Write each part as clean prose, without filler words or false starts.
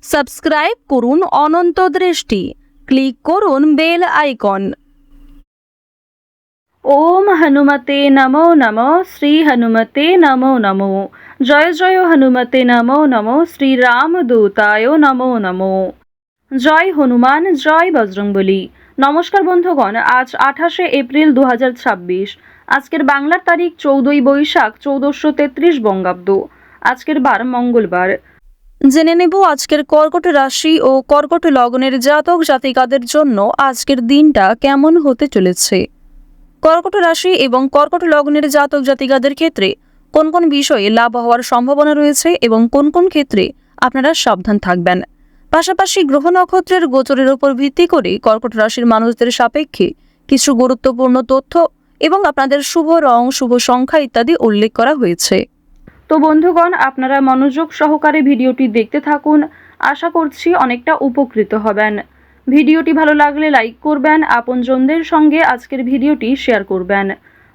Subscribe করুন অনন্ত দৃষ্টি, click করুন বেল আইকন। ওম হনুমতে নমো নমো, শ্রী হনুমতে নমো নমো। জয় জয় হনুমতে নমো নমো, শ্রী রামদূতায় নমো নমো। জয় হনুমান, জয় বজরংবলী। নমস্কার বন্ধুগণ, আজ 28শে এপ্রিল 2026। আজকের বাংলার তারিখ 14ই বৈশাখ 1433 বঙ্গাব্দ। আজকের বার মঙ্গলবার। জেনে নেব আজকের কর্কট রাশি ও কর্কট লগ্নের জাতক জাতিকাদের জন্য আজকের দিনটা কেমন হতে চলেছে। কর্কট রাশি এবং কর্কট লগ্নের জাতক জাতিকাদের ক্ষেত্রে কোন কোন বিষয়ে লাভ হওয়ার সম্ভাবনা রয়েছে এবং কোন কোন ক্ষেত্রে আপনারা সাবধান থাকবেন। পাশাপাশি গ্রহ নক্ষত্রের গোচরের উপর ভিত্তি করে কর্কট রাশির মানুষদের সাপেক্ষে কিছু গুরুত্বপূর্ণ তথ্য এবং আপনাদের শুভ রং, শুভ সংখ্যা ইত্যাদি উল্লেখ করা হয়েছে। তো বন্ধুগণ, আপনারা মনোযোগ সহকারে ভিডিওটি দেখতে থাকুন। আশা করছি অনেকটা উপকৃত হবেন। ভিডিওটি ভালো লাগলে লাইক করবেন, আপনজনদের সঙ্গে আজকের ভিডিওটি শেয়ার করবেন।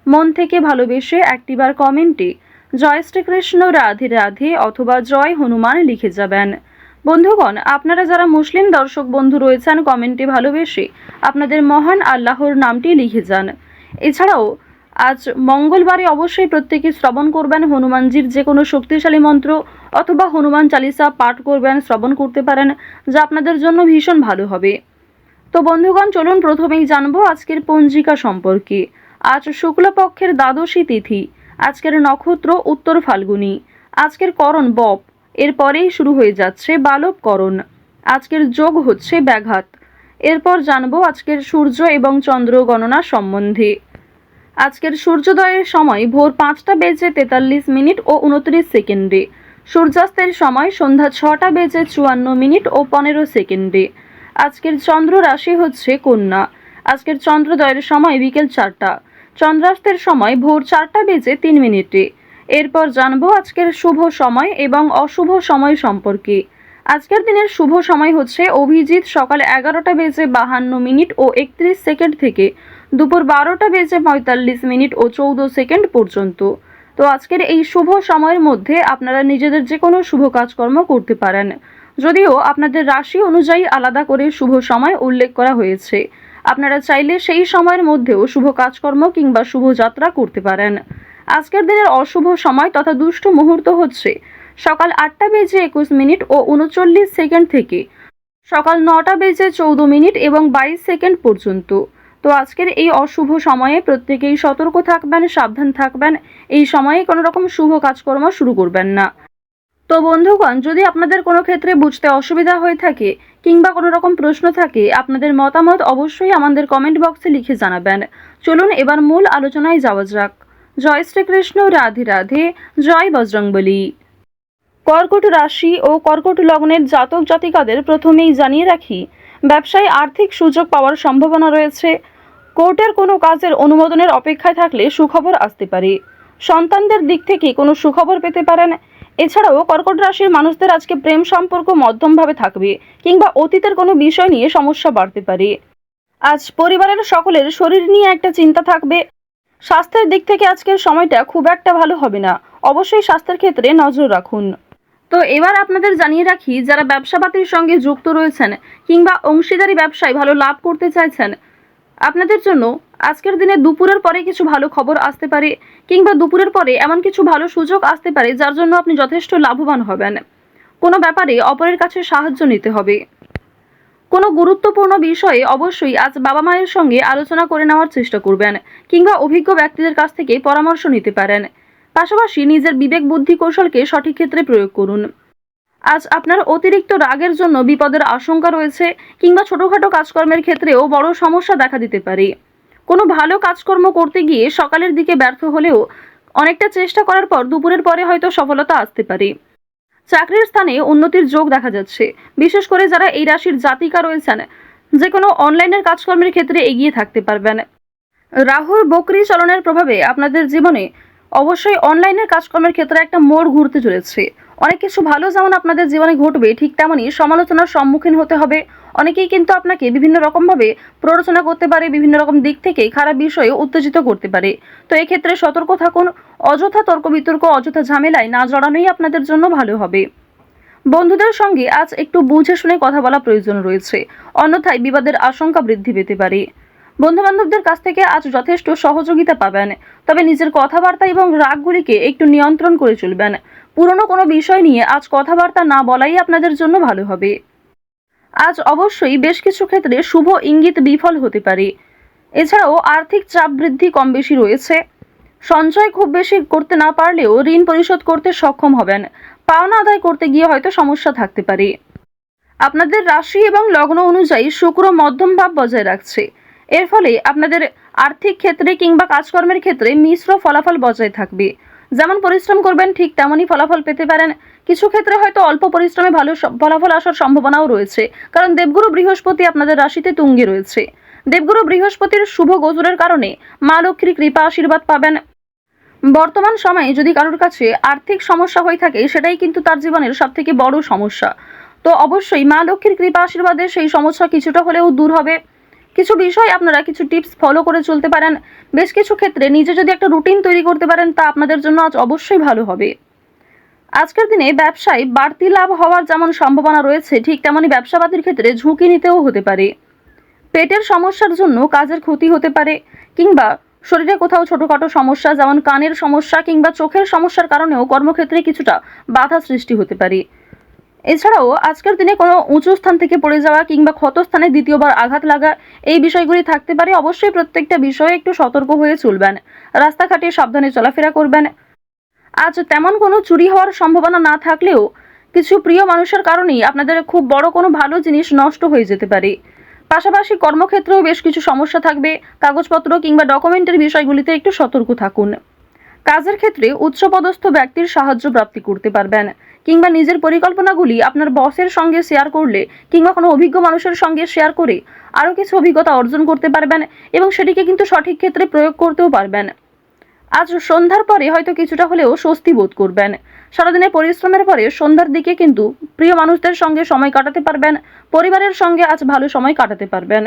মন থেকে ভালোবেসে একটিবার কমেন্টে জয় শ্রীকৃষ্ণ, রাধে রাধে অথবা জয় হনুমান লিখে যাবেন। বন্ধুগণ, আপনারা যারা মুসলিম দর্শক বন্ধু রয়েছেন, কমেন্টে ভালোবেসে আপনাদের মহান আল্লাহর নামটি লিখে যান। এছাড়াও আজ মঙ্গলবারে অবশ্যই প্রত্যেকে শ্রবণ করবেন হনুমানজির যে কোনো শক্তিশালী মন্ত্র অথবা হনুমান চালিসা পাঠ করবেন, শ্রবণ করতে পারেন, যা আপনাদের জন্য ভীষণ ভালো হবে। তো বন্ধুগণ, চলুন প্রথমেই জানবো আজকের পঞ্জিকা সম্পর্কে। আজ শুক্লপক্ষের দ্বাদশী তিথি। আজকের নক্ষত্র উত্তর ফাল্গুনী। আজকের করণ বপ, এরপরেই শুরু হয়ে যাচ্ছে বালব করণ। আজকের যোগ হচ্ছে ব্যাঘাত। এরপর জানবো আজকের সূর্য এবং চন্দ্র গণনা সম্বন্ধে। আজকের সূর্যোদয়ের সময় ভোর 5:43 ও 29 সেকেন্ডে। সূর্যাস্তের সময় সন্ধ্যা 6:54 ও 15 সেকেন্ডে। আজকের চন্দ্র রাশি হচ্ছে কন্যা। আজকের চন্দ্রোদয়ের সময় বিকেল 4টা। চন্দ্রাস্তের সময় ভোর 4:03। এরপর জানবো আজকের শুভ সময় এবং অশুভ সময় সম্পর্কে। আজকের দিনের শুভ সময় হচ্ছে অভিজিৎ সকাল 11:52 ও 31 সেকেন্ড থেকে দুপুর 12:45 ও 14 সেকেন্ড পর্যন্ত। তো আজকের এই শুভ সময়ের মধ্যে আপনারা নিজেদের যে কোনো শুভ কাজকর্ম করতে পারেন, যদিও আপনাদের রাশি অনুযায়ী আলাদা করে শুভ সময় উল্লেখ করা হয়েছে। আপনারা চাইলে সেই সময়ের মধ্যেও শুভ কাজকর্ম কিংবা শুভ যাত্রা করতে পারেন। আজকের দিনের অশুভ সময় তথা দুষ্ট মুহূর্ত হচ্ছে সকাল 8:21 ও 39 সেকেন্ড থেকে সকাল 9:14 এবং 22 সেকেন্ড পর্যন্ত। তো আজকের এই অশুভ সময়ে প্রত্যেকেই সতর্ক থাকবেন, সাবধান থাকবেন। এই সময়ে কোনো রকম শুভ কাজকর্ম শুরু করবেন না। তো বন্ধুগণ, যদি আপনাদের কোনো ক্ষেত্রে বুঝতে অসুবিধা হয়ে থাকে কিংবা কোনো রকম প্রশ্ন থাকে, আপনাদের মতামত অবশ্যই আমাদের কমেন্ট বক্সে লিখে জানাবেন। চলুন এবার মূল আলোচনায় যাওয়া যাক। জয় শ্রীকৃষ্ণ, রাধে রাধে, জয় বজরংবলী। কর্কট রাশি ও কর্কট লগ্নের জাতক জাতিকাদের প্রথমেই জানিয়ে রাখি, ব্যবসায় আর্থিক সুযোগ পাওয়ার সম্ভাবনা রয়েছে। কোর্টের কোনো কাজের অনুমোদনের অপেক্ষায় থাকলে সুখবর আসতে পারে। সন্তানদের দিক থেকে কোনো সুখবর পেতে পারেন। এছাড়াও কর্কট রাশির মানুষদের আজকে প্রেম সম্পর্ক মধ্যমভাবে থাকবে কিংবা অতীতের কোনো বিষয় নিয়ে সমস্যা বাড়তে পারে। আজ পরিবারের সকলের শরীর নিয়ে একটা চিন্তা থাকবে। স্বাস্থ্যের দিক থেকে আজকের সময়টা খুব একটা ভালো হবে না। অবশ্যই স্বাস্থ্যের ক্ষেত্রে নজর রাখুন। তো এবার আপনাদের জানিয়ে রাখি, যারা ব্যবসাপাতির সঙ্গে যুক্ত রয়েছেন কিংবা অংশীদারি ব্যবসায় ভালো লাভ করতে চাইছেন, আপনাদের জন্য আজকের দিনে দুপুরের পরে কিছু ভালো খবর আসতে পারে কিংবা দুপুরের পরে এমন কিছু ভালো সুযোগ আসতে পারে যার জন্য আপনি যথেষ্ট লাভবান হবেন। কোনো ব্যাপারে অপরের কাছে সাহায্য নিতে হবে। কোনো গুরুত্বপূর্ণ বিষয়ে অবশ্যই আজ বাবা মায়ের সঙ্গে আলোচনা করে নেওয়ার চেষ্টা করবেন কিংবা অভিজ্ঞ ব্যক্তিদের কাছ থেকে পরামর্শ নিতে পারেন। পাশাপাশি নিজের বিবেক বুদ্ধি কৌশলকে সঠিক ক্ষেত্রে প্রয়োগ করুন। আজ আপনার অতিরিক্ত রাগের জন্য বিপদের আশঙ্কা রয়েছে কিংবা ছোটখাটো কাজকর্মের ক্ষেত্রেও বড় সমস্যা দেখা দিতে পারে। কোনো ভালো কাজকর্ম করতে গিয়ে সকালের দিকে ব্যর্থ হলেও অনেকটা চেষ্টা করার পর দুপুরের পরে হয়তো সফলতা আসতে পারে। চাকরির স্থানে উন্নতির যোগ দেখা যাচ্ছে। বিশেষ করে যারা এই রাশির জাতিকা রয়েছেন, যে কোনো অনলাইনের কাজকর্মের ক্ষেত্রে এগিয়ে থাকতে পারবেন। রাহুর বকরি চলনের প্রভাবে আপনাদের জীবনে অবশ্যই অনলাইনের কাজকর্মের ক্ষেত্রে একটা মোড় ঘুরতে চলেছে। অনেক কিছু ভালো যেমন আপনাদের জীবনে ঘটবে, ঠিক তেমনই সমালোচনার সম্মুখীন হতে হবে। অনেকেই কিন্তু আপনাকে বিভিন্ন রকমভাবে প্ররোচনা করতে পারে, বিভিন্ন রকম দিক থেকে খারাপ বিষয়ে উত্তেজিত করতে পারে। তো এক্ষেত্রে সতর্ক থাকুন। অযথা তর্ক বিতর্ক, অযথা ঝামেলায় না জড়ানোই আপনাদের জন্য ভালো হবে। বন্ধুদের সঙ্গে আজ একটু বুঝে শুনে কথা বলা প্রয়োজন রয়েছে, অন্যথায় বিবাদের আশঙ্কা বৃদ্ধি পেতে পারে। বন্ধুবান্ধবদের কাছ থেকে আজ যথেষ্ট সহযোগিতা পাবেন, তবে নিজের কথাবার্তা এবং রাগগুলিকে একটু নিয়ন্ত্রণ করে চলবেন। পুরনো কোনো বিষয় নিয়ে আজ কথাবার্তা না বলাই আপনাদের জন্য ভালো হবে। আজ অবশ্যই বেশ কিছু ক্ষেত্রে শুভ ইঙ্গিত বিফল হতে পারে। এছাড়াও আর্থিক চাপ বৃদ্ধি কম বেশি রয়েছে। সঞ্চয় খুব বেশি করতে না পারলেও ঋণ পরিশোধ করতে সক্ষম হবেন। পাওনা আদায় করতে গিয়ে হয়তো সমস্যা থাকতে পারে। আপনাদের রাশি এবং লগ্ন অনুযায়ী শুক্র মধ্যম ভাব বজায় রাখছে। এর ফলে আপনাদের আর্থিক ক্ষেত্রে কিংবা কাজকর্মের ক্ষেত্রে মিশ্র ফলাফল বজায় থাকবে। যেমন পরিশ্রম করবেন ঠিক তেমনই ফলাফল পেতে পারেন। কিছু ক্ষেত্রে হয়তো অল্প পরিশ্রমে ভালো ফলাফল আসার সম্ভাবনাও রয়েছে, কারণ দেবগুরু বৃহস্পতি আপনাদের রাশিতে তুঙ্গে রয়েছে। দেবগুরু বৃহস্পতির শুভ গোচরের কারণে মা লক্ষ্মীর কৃপা আশীর্বাদ পাবেন। বর্তমান সময়ে যদি কারোর কাছে আর্থিক সমস্যা হয়ে থাকে, সেটাই কিন্তু তার জীবনের সবথেকে বড় সমস্যা। তো অবশ্যই মা লক্ষ্মীর কৃপা আশীর্বাদে সেই সমস্যা কিছুটা হলেও দূর হবে। কিছু বিষয় আপনারা কিছু টিপস ফলো করে চলতে পারেন। বেশ কিছু ক্ষেত্রে নিজে যদি একটা রুটিন তৈরি করতে পারেন, তা আপনাদের জন্য আজ অবশ্যই ভালো হবে। আজকের দিনে ব্যবসায় বাড়তি লাভ হওয়ার যেমন সম্ভাবনা রয়েছে, ঠিক তেমনই ব্যবসাবাদীর ক্ষেত্রে ঝুঁকি নিতেও হতে পারে। পেটের সমস্যার জন্য কাজের ক্ষতি হতে পারে, কিংবা শরীরে কোথাও ছোটখাটো সমস্যা যেমন কানের সমস্যা কিংবা চোখের সমস্যার কারণেও কর্মক্ষেত্রে কিছুটা বাধা সৃষ্টি হতে পারে। এছাড়াও আজকের দিনে কোনো উঁচু স্থান থেকে পড়ে যাওয়া কিংবা ক্ষতস্থানে দ্বিতীয়বার আঘাত লাগা, এই বিষয়গুলি থাকতে পারে। অবশ্যই প্রত্যেকটা বিষয়ে একটু সতর্ক হয়ে চলবেন। রাস্তাঘাটে সাবধানে চলাফেরা করবেন। আজ তেমন কোনো চুরি হওয়ার সম্ভাবনা না থাকলেও কিছু প্রিয় মানুষের কারণেই আপনাদের খুব বড় কোনো ভালো জিনিস নষ্ট হয়ে যেতে পারে। পাশাপাশি কর্মক্ষেত্রেও বেশ কিছু সমস্যা থাকবে। কাগজপত্র কিংবা ডকুমেন্টের বিষয়গুলিতে একটু সতর্ক থাকুন। কাজের ক্ষেত্রে উচ্চপদস্থ ব্যক্তির সাহায্য প্রাপ্তি করতে পারবেন, কিংবা নিজের পরিকল্পনাগুলি আপনার বসের সঙ্গে শেয়ার করলে কিংবা কোনো অভিজ্ঞ মানুষের সঙ্গে শেয়ার করে আরও কিছু অভিজ্ঞতা অর্জন করতে পারবেন এবং সেটিকে কিন্তু সঠিক ক্ষেত্রে প্রয়োগ করতেও পারবেন। আজ সন্ধ্যার পরে হয়তো কিছুটা হলেও স্বস্তি বোধ করবেন। সারাদিনের পরিশ্রমের পরে সন্ধ্যার দিকে কিন্তু প্রিয় মানুষদের সঙ্গে সময় কাটাতে পারবেন। পরিবারের সঙ্গে আজ ভালো সময় কাটাতে পারবেন।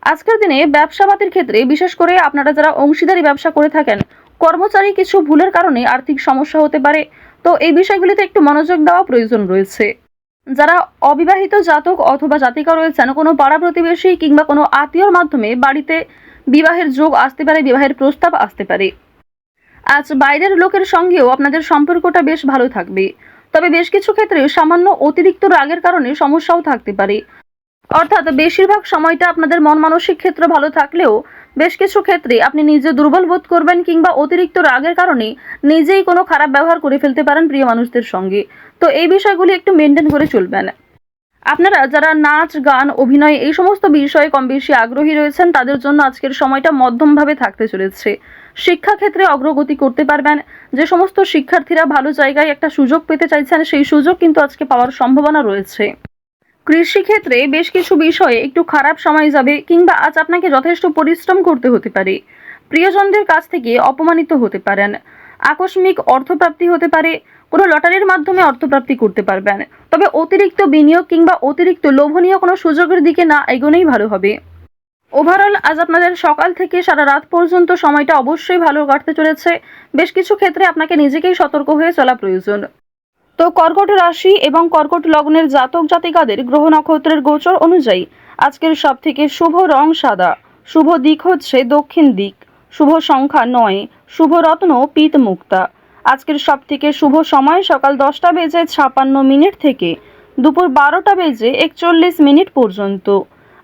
আজকের দিনে ব্যবসাবাদীর ক্ষেত্রে বিশেষ করে আপনারা যারা অংশীদারি ব্যবসা করে থাকেন, কর্মচারী কিছু ভুলের কারণে আর্থিক সমস্যা হতে পারে। তো এই বিষয়গুলিতে একটু মনোযোগ দেওয়া প্রয়োজন রয়েছে। যারা অবিবাহিত জাতক অথবা জাতিকা রয়েছেন, কোনো পাড়া প্রতিবেশী কিংবা কোনো আত্মীয়র মাধ্যমে বাড়িতে বিবাহের যোগ আসতে পারে, বিবাহের প্রস্তাব আসতে পারে। আজ বাইরের লোকের সঙ্গেও আপনাদের সম্পর্কটা বেশ ভালো থাকবে, তবে বেশ কিছু ক্ষেত্রে সামান্য অতিরিক্ত রাগের কারণে সমস্যাও থাকতে পারে। অর্থাৎ বেশিরভাগ সময়টা আপনাদের মন মানসিক ক্ষেত্র ভালো থাকলেও বেশ কিছু ক্ষেত্রে আপনি নিজে দুর্বল বোধ করবেন, কিংবা অতিরিক্ত রাগের কারণে নিজেই কোনো খারাপ ব্যবহার করে ফেলতে পারেন প্রিয় মানুষদের সঙ্গে। তো এই বিষয়গুলি একটু মেনটেন করে চলবেন। আপনারা যারা নাচ, গান, অভিনয় এই সমস্ত বিষয়ে কম বেশি আগ্রহী রয়েছেন, তাদের জন্য আজকের সময়টা মধ্যমভাবে থাকতে চলেছে। শিক্ষাক্ষেত্রে অগ্রগতি করতে পারবেন। যে সমস্ত শিক্ষার্থীরা ভালো জায়গায় একটা সুযোগ পেতে চাইছেন, সেই সুযোগ কিন্তু আজকে পাওয়ার সম্ভাবনা রয়েছে। কৃষিক্ষেত্রে বেশ কিছু বিষয়ে একটু খারাপ সময় যাবে, কিংবা আজ আপনাকে যথেষ্ট পরিশ্রম করতে হতে পারে। প্রিয়জনদের কাছ থেকে অপমানিত হতে পারেন। আকস্মিক অর্থপ্রাপ্তি হতে পারে। কোনো লটারির মাধ্যমে অর্থপ্রাপ্তি করতে পারবেন। তবে অতিরিক্ত বিনিয়োগ কিংবা অতিরিক্ত লোভনীয় কোনো সুযোগের দিকে না এগোনোই ভালো হবে। ওভারঅল আজ আপনাদের সকাল থেকে সারা রাত পর্যন্ত সময়টা অবশ্যই ভালো কাটতে চলেছে। বেশ কিছু ক্ষেত্রে আপনাকে নিজেকেই সতর্ক হয়ে চলা প্রয়োজন। তো কর্কট রাশি এবং কর্কট লগ্নের জাতক জাতিকাদের গ্রহ নক্ষত্রের গোচর অনুযায়ী আজকের সব থেকে শুভ রং সাদা, শুভ দিক হচ্ছে দক্ষিণ দিক, শুভ সংখ্যা 9, শুভ রত্ন পিত মুক্তা। আজকের সব থেকে শুভ সময় সকাল 10টা বেজে 56 মিনিট থেকে দুপুর 12টা বেজে 41 মিনিট পর্যন্ত।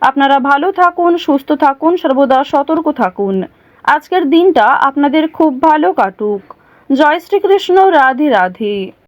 আপনারা ভালো থাকুন, সুস্থ থাকুন, সর্বদা সতর্ক থাকুন। আজকের দিনটা আপনাদের খুব ভালো কাটুক। জয় শ্রীকৃষ্ণ। রাধে রাধে।